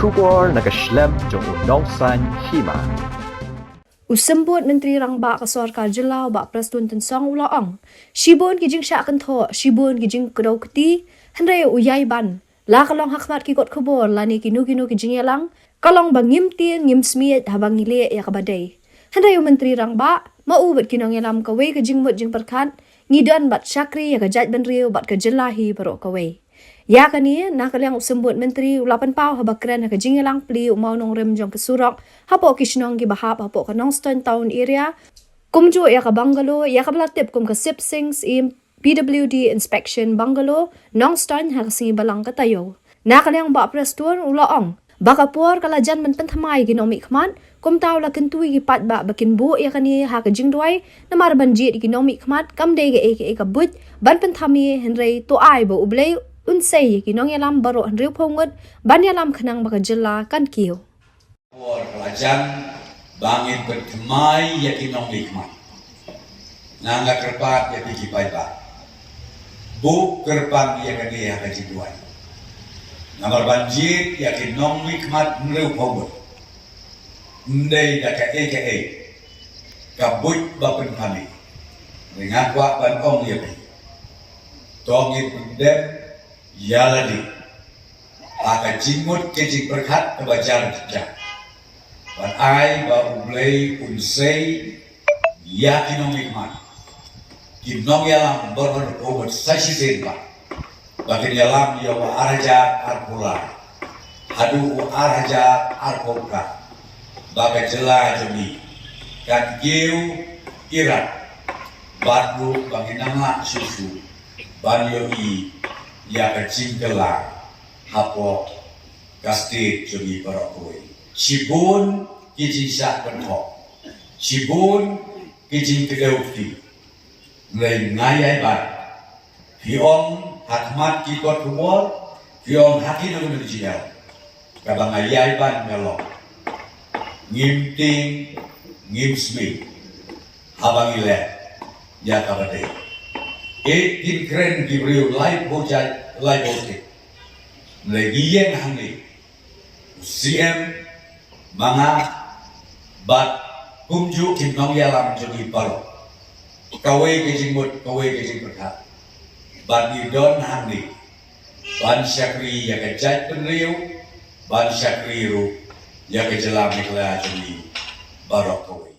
Kubor nakaslem jong unongsan Hima. Usambut Menteri Rangba ka Sarkar Jelau ba Prestone tensong ulaang. Shibon kijing sya kan tho, shibon kijing kedau keti, handai uyai ban. La kalong hakmat ki kot kubor lani kinu kijing yalang, kalong bang Ngim Tieng Ngim Smiej Haba ngile ya kabadai. Handai Menteri Rangba mau bat kinong yalam kawe kijing mut jing perkat, ngidan bat syakri ya kajat ban riu bat kajelahi barok kawe. Ya kani nakaliang usambut menteri ulapan pau haba keren ha jingelang pli umau nong rem jong kesurok hapo kisnong gi bahap hapo ka Nongstone town area kumjo ya ka bungalow ya ka blatip kum ka sip sings im PWD inspection bungalow Nongstone ha singi balang ka tayo nakaliang ba Prestone ulaong baka puar kalajan men penthamai gi nomi khman kum taw la kentui gi pat ba bakin bu ya kani ha ka jingdoi namar banjit gi nomi khmat kam de ge e ka but ban penthami henrei to ai bo ublei unsay kinong yalam baro hanriu pongot ban yalam khanang baka jela kan kiyo or kelajan bangin bertemai ya kinong likmat nangga kerpat ya pigi paipa bu kerpan ya kani ya kaji duai namar banjir ya kinong likmat hanriu pongot ndai da ka kabut bapun kami dengan kuat ban ong ya pi tongit pendem yaladi akan jimut kejing berkat kebajar jejak ban ai ba ublei unsei yakinong ikman kinong yalam berhar obat sashi senpa bakin yalam ya wa araja arpula adu araja arpokra baga jela jemi kan giu irat badu banginanga susu banyo i ya kecing kelang hapo kasti jemi parokoi cibun kijing sak penhok cibun kijing kedauti mulai ngayai bat hiong hakmat kikot humor hiong haki nang menjial kabang ngayai ban melok Ngim Tieng Ngim Smiej Haba ngile ya kabade tin keren di beriu live bojai live botik lagi yang hangi CM mga bat kumju kinong yalam jadi paro kawe kejing mut kawe kejing perkat bat idon hangi ban syakri ya kejat penriu ban syakri ru ya kejelam nikla jadi barok kawe